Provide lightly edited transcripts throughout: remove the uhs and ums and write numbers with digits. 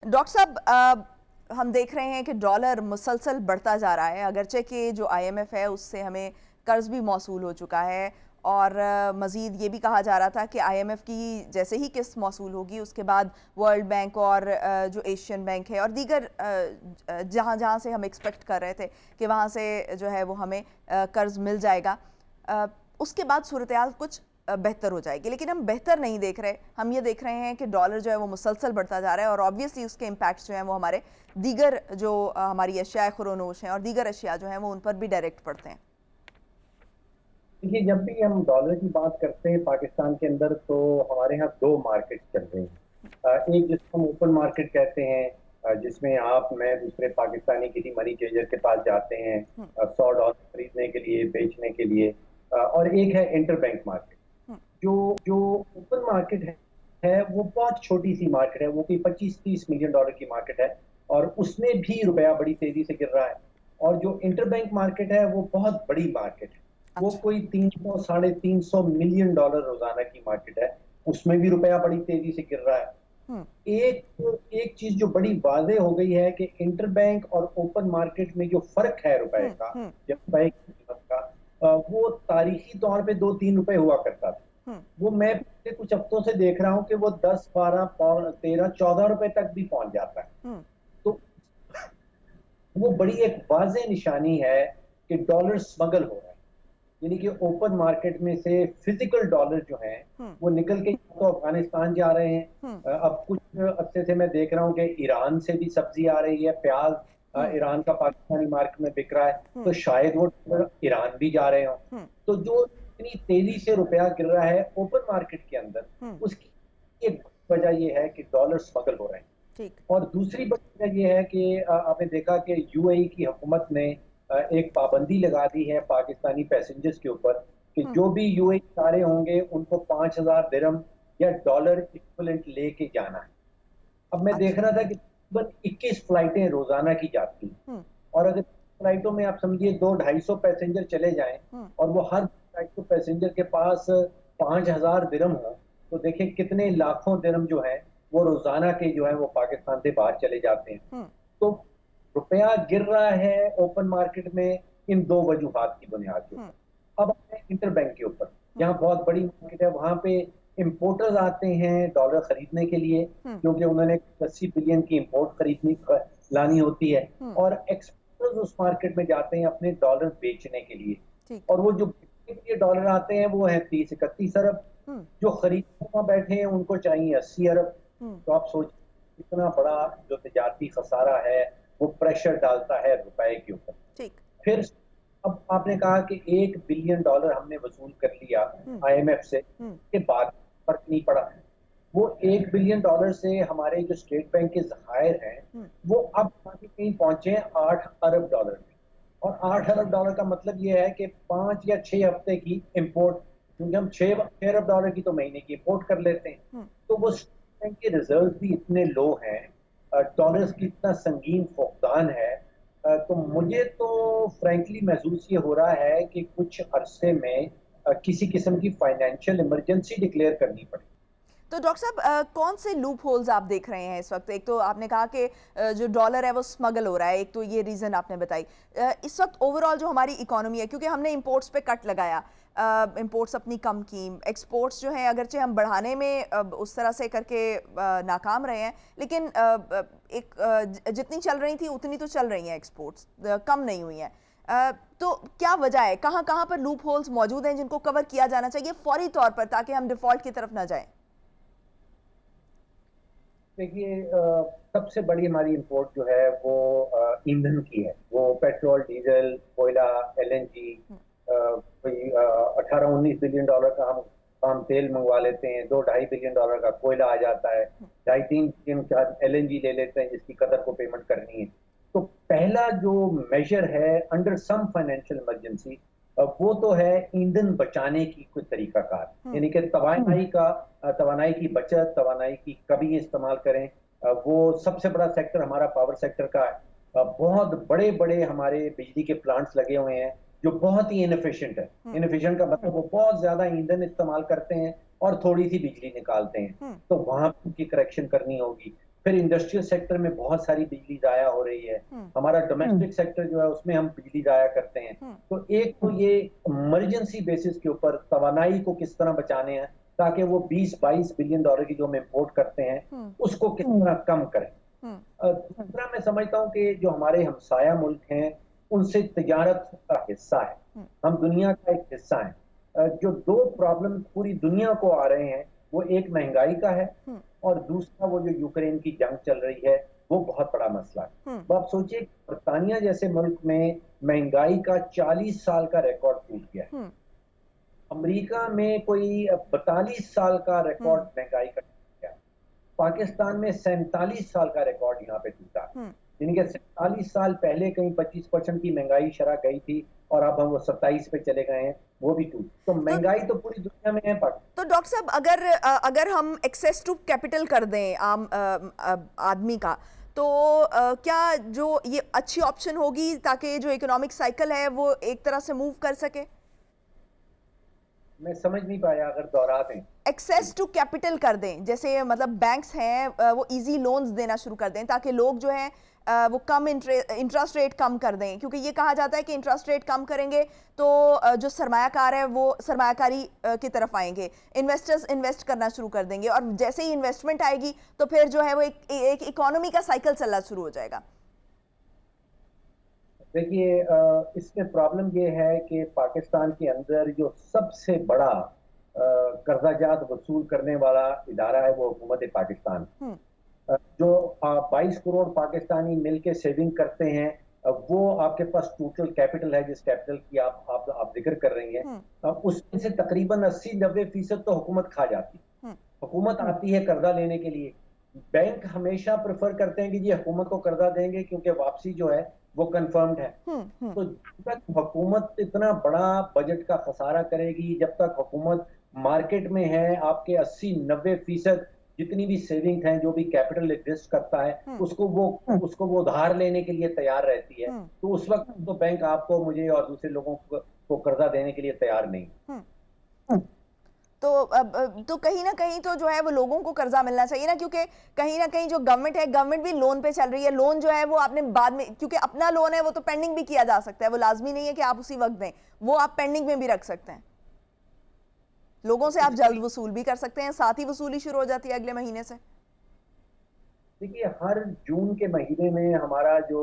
Doctor साहब, हम देख रहे हैं कि डॉलर मुसलसल बढ़ता जा रहा है, अगरचे कि जो आईएमएफ है उससे हमें कर्ज भी मौसूल हो चुका है। और मज़ीद ये भी कहा जा रहा था कि आईएमएफ की जैसे ही किस्त मौसूल होगी उसके बाद वर्ल्ड बैंक और जो एशियन बैंक है और दीगर जहाँ जहाँ से हम एक्सपेक्ट कर रहे थे कि वहाँ से जो है वो हमें कर्ज मिल जाएगा, उसके बाद सूरत हाल कुछ बेहतर हो जाएगी। लेकिन हम बेहतर नहीं देख रहे, हम ये देख रहे हैं कि डॉलर जो है वो मुसलसल बढ़ता जा रहा है और ऑब्वियसली उसके इम्पैक्ट जो हैं वो हमारे दीगर जो हमारी अशिया खुरोनोश हैं और दीगर अशिया जो हैं वो उन पर भी डायरेक्ट पड़ते हैं। देखिए, जब भी हम डॉलर की बात करते हैं पाकिस्तान के अंदर, तो हमारे यहाँ दो मार्केट चल रहे हैं। एक जिसको हम ओपन मार्केट कहते हैं, जिसमें आप मैं दूसरे पाकिस्तानी किसी मनी चेंजर के पास जाते हैं हम्म, $100 खरीदने के लिए, बेचने के लिए। और एक है इंटरबैंक मार्केट। हम्म, जो जो ओपन मार्केट है वो बहुत छोटी सी मार्केट है, वो कोई 25-30 मिलियन डॉलर की मार्केट है, और उसमें भी रुपया बड़ी तेजी से गिर रहा है। और जो इंटरबैंक मार्केट है वो बहुत बड़ी मार्केट है, वो अच्छा। कोई 300 350 मिलियन डॉलर रोजाना की मार्केट है, उसमें भी रुपया बड़ी तेजी से गिर रहा है। हम्म, एक एक चीज जो बड़ी वाजे हो गई है कि इंटरबैंक और ओपन मार्केट में जो फर्क है रुपए हम्म, का, हम्म, या रुपए की कीमत का, वो तारीखी तौर पे 2-3 रुपए हुआ करता था। हम्म, वो मैं पिछले कुछ हफ्तों से देख रहा हूं कि वो 10, 12, 13, 14 रुपए तक भी पहुंच जाता है। हम्म, तो वो बड़ी एक वाजे निशानी है कि डॉलर स्मगल हो रहा है। यानी कि ओपन मार्केट में से फिजिकल डॉलर जो हैं हम्म, वो निकल के तो अफगानिस्तान जा रहे हैं। हम्म, अब कुछ अरसे से मैं देख रहा हूँ कि ईरान से भी सब्जी आ रही है, प्याज हम्म, ईरान का पाकिस्तानी मार्केट में बिक रहा है, तो हम्म, शायद वो डॉलर ईरान भी जा रहे हो। हम्म, तो जो इतनी तेजी से रुपया गिर रहा है ओपन मार्केट के अंदर, हम्म, उसकी एक वजह यह है कि डॉलर स्मगल हो रहे हैं। ठीक। और दूसरी वजह यह है कि आपने देखा कि यूएई की हुकूमत ने एक पाबंदी लगा दी है पाकिस्तानी पैसेंजर्स के ऊपर कि हम्म, जो भी यूएई जा रहे होंगे उनको 5,000 दिरहम या डॉलर इक्विवेलेंट लेके जाना है। अब मैं देख अच्छा। रहा था कि तकरीबन 21 फ्लाइटें रोजाना की जाती हैं, हम्म, और अगर फ्लाइटों में आप समझिए 200-250 पैसेंजर चले जाएं, हम्म, और वो हर फ्लाइट को पैसेंजर के पास 5,000 दिरहम हो, तो देखिए कितने लाखों दिरहम जो है वो रोजाना के जो है वो पाकिस्तान से बाहर चले जाते हैं। हम्म, तो रुपया गिर रहा है ओपन मार्केट में इन दो वजूहात की बुनियाद के हम्म, ऊपर। अब आते हैं इंटरबैंक के ऊपर, हम्म, जहाँ बहुत बड़ी मार्केट है, वहां पे इंपोर्टर्स आते हैं डॉलर खरीदने के लिए, हम्म, क्योंकि उन्होंने 80 बिलियन की इंपोर्ट खरीदनी लानी होती है। हम्म, और एक्सपोर्टर्स उस मार्केट में जाते हैं अपने डॉलर बेचने के लिए, ठीक। और वो जो बेचने के लिए डॉलर आते हैं वो है 30-31 अरब। हम्म, जो खरीदने वहां बैठे हैं उनको चाहिए 80 अरब। हम्म, तो आप सोचिए इतना बड़ा जो तजारती खसारा है, वो प्रेशर डालता है रुपए के ऊपर। ठीक। फिर अब आपने कहा कि 1 बिलियन डॉलर हमने वसूल कर लिया हम्म, आईएमएफ से, हम्म, के बाद फर्क नहीं पड़ा। वो 1 बिलियन डॉलर से हमारे जो स्टेट बैंक के जखायर हैं हम्म, वो अब आगे कहीं पहुंचे हैं 8 अरब डॉलर में। और 8 अरब डॉलर का मतलब ये है कि 5 या 6 हफ्ते की इंपोर्ट, क्योंकि हम 6 अरब डॉलर की तो महीने की इंपोर्ट कर लेते हैं। हम्म, तो वो स्टेट बैंक के रिजर्व भी इतने लो हैं, डॉलर्स की इतना संगीन फुकदान है। तो मुझे तो फ्रैंकली महसूस ये हो रहा है कि कुछ अरसे में किसी किस्म की फाइनेंशियल इमरजेंसी डिक्लेयर करनी पड़ेगी। तो डॉक्टर साहब, कौन से लूप होल्स आप देख रहे हैं इस वक्त? एक तो आपने कहा कि जो डॉलर है वो स्मगल हो रहा है, एक तो ये रीज़न आपने बताई। इस वक्त ओवरऑल जो हमारी इकोनॉमी है, क्योंकि हमने इंपोर्ट्स पे कट लगाया, इंपोर्ट्स अपनी कम की, एक्सपोर्ट्स जो हैं अगरचे हम बढ़ाने में उस तरह से करके नाकाम रहे हैं, लेकिन जितनी चल रही थी उतनी तो चल रही हैं एक्सपोर्ट्स, कम नहीं हुई हैं। तो क्या वजह है, कहाँ कहाँ पर लूप होल्स मौजूद हैं जिनको कवर किया जाना चाहिए फौरी तौर पर, ताकि हम डिफॉल्ट की तरफ ना जाएं? देखिए, सबसे बड़ी हमारी इंपोर्ट जो है वो ईंधन की है। वो पेट्रोल, डीजल, कोयला, एलएनजी। कोई 18-19 बिलियन डॉलर का हम तेल मंगवा लेते हैं, 2-2.5 बिलियन डॉलर का कोयला आ जाता है, 2.5-3 बिलियन का एलएनजी ले लेते हैं जिसकी कदर को पेमेंट करनी है। तो पहला जो मेजर है अंडर सम फाइनेंशियल इमरजेंसी, वो तो है ईंधन बचाने की कोई तरीकाकार, हम्म, यानी कि तवानाई की बचत, तवानाई की कभी इस्तेमाल करें। वो सबसे बड़ा सेक्टर हमारा पावर सेक्टर का है। बहुत बड़े बड़े हमारे बिजली के प्लांट्स लगे हुए हैं जो बहुत ही इनएफिशिएंट है। हम्म, इनएफिशिएंट का मतलब वो बहुत ज्यादा ईंधन इस्तेमाल करते हैं और थोड़ी सी बिजली निकालते हैं। हम्म, तो वहां की करेक्शन करनी होगी। फिर इंडस्ट्रियल सेक्टर में बहुत सारी बिजली जाया हो रही है, हमारा डोमेस्टिक सेक्टर जो है उसमें हम बिजली जाया करते हैं। तो एक तो ये इमरजेंसी बेसिस के ऊपर तवानाई को किस तरह बचाने हैं ताकि वो 20-22 बिलियन डॉलर की जो हम इंपोर्ट करते हैं उसको किस तरह कम करें। दूसरा मैं समझता हूँ कि जो हमारे हमसाया मुल्क हैं उनसे तिजारत का हिस्सा है, हम दुनिया का एक हिस्सा है। जो दो प्रॉब्लम पूरी दुनिया को आ रहे हैं वो एक महंगाई का है और दूसरा वो जो यूक्रेन की जंग चल रही है वो बहुत बड़ा मसला है। तो आप सोचिए बरतानिया जैसे मुल्क में महंगाई का 40 साल का रिकॉर्ड टूट गया है, अमेरिका में कोई 42 साल का रिकॉर्ड महंगाई का टूट गया, पाकिस्तान में 47 साल का रिकॉर्ड यहाँ पे टूटा, यानी कि 47 साल पहले कहीं 25% की महंगाई शरह गई थी और अब हम वो 27 पे चले गए हैं, वो भी टूट। तो महंगाई तो पूरी दुनिया में है। तो डॉक्टर साहब अगर हम एक्सेस टू कैपिटल कर दें आम आदमी का, तो क्या जो ये अच्छी ऑप्शन होगी ताकि जो इकोनॉमिक साइकिल है वो एक तरह से मूव कर सके? मैं समझ नहीं पाया, अगर दोहरा दें। एक्सेस टू कैपिटल कर दें, जैसे मतलब बैंक्स हैं वो इजी लोन्स देना शुरू कर दें ताकि लोग जो है वो कम इंटरेस्ट रेट कम कर दें, क्योंकि ये कहा जाता है कि इंटरेस्ट रेट कम करेंगे तो जो सरमायाकार है वो सरमायाकारी की तरफ आएंगे, इन्वेस्टर्स इन्वेस्ट करना शुरू कर देंगे और जैसे ही इन्वेस्टमेंट आएगी तो फिर जो है वो एक इकोनॉमी का साइकिल चलना शुरू हो जाएगा। देखिए इसमें प्रॉब्लम ये है कि पाकिस्तान के अंदर जो सबसे बड़ा कर्जाजात वसूल करने वाला इदारा है वो हुकूमत पाकिस्तान। जो 22 करोड़ पाकिस्तानी मिलके सेविंग करते हैं वो आपके पास टोटल कैपिटल है, जिस कैपिटल की आप जिक्र कर रही हैं, उसमें से तकरीबन 80-90% तो हुकूमत खा जाती है। हुकूमत आती है कर्जा लेने के लिए, बैंक हमेशा प्रेफर करते हैं कि जी हुकूमत को कर्जा देंगे क्योंकि वापसी जो है वो कंफर्म्ड है। तो जब तक हुकूमत इतना बड़ा बजट का खसारा करेगी, जब तक हुकूमत मार्केट में है आपके 80-90% जितनी भी सेविंग है, जो भी कैपिटल एग्जिस्ट करता है उसको वो उधार लेने के लिए तैयार रहती है, तो उस वक्त तो बैंक आपको, मुझे और दूसरे लोगों को कर्जा देने के लिए तैयार नहीं। तो कहीं ना कहीं तो जो है वो लोगों को कर्जा मिलना चाहिए ना, क्योंकि कहीं ना कहीं जो गवर्नमेंट भी लोन पे चल रही है, लोन जो है वो आपने बाद में, क्योंकि अपना लोन है वो तो पेंडिंग भी किया जा सकता है, वो लाजमी नहीं है कि आप उसी वक्त दें, वो आप पेंडिंग में भी रख सकते हैं, लोगों से आप जल्द वसूल भी कर सकते हैं, साथ ही वसूली शुरू हो जाती है अगले महीने से। देखिए हर जून के महीने में हमारा जो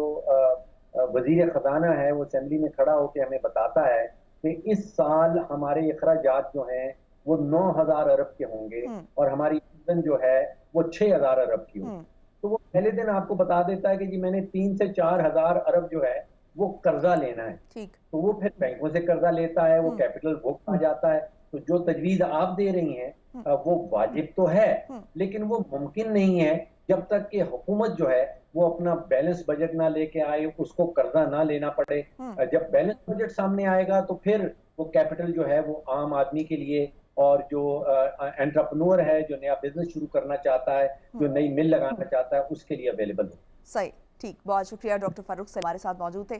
वजीर खजाना है वो असेंबली में खड़ा होकर हमें बताता है कि इस साल हमारे अखराजात जो हैं वो 9,000 अरब के होंगे और हमारी आमदन जो है वो 6,000 अरब की होगी। तो वो पहले दिन आपको बता देता है कि जी मैंने 3 से 4,000 अरब जो है वो कर्जा लेना है। तो वो फिर बैंकों से कर्जा लेता है, वो कैपिटल बुक आ जाता है। तो जो तजवीज आप दे रही हैं वो वाजिब तो है, लेकिन वो मुमकिन नहीं है जब तक कि हुकूमत जो है वो अपना बैलेंस बजट ना लेके आए, उसको कर्जा ना लेना पड़े। जब बैलेंस बजट सामने आएगा तो फिर वो कैपिटल जो है वो आम आदमी के लिए और जो एंटरप्रेन्योर है, जो नया बिजनेस शुरू करना चाहता है, जो नई मिल लगाना चाहता है, उसके लिए अवेलेबल हो। सही, ठीक, बहुत शुक्रिया। डॉक्टर फारूक से हमारे साथ मौजूद थे।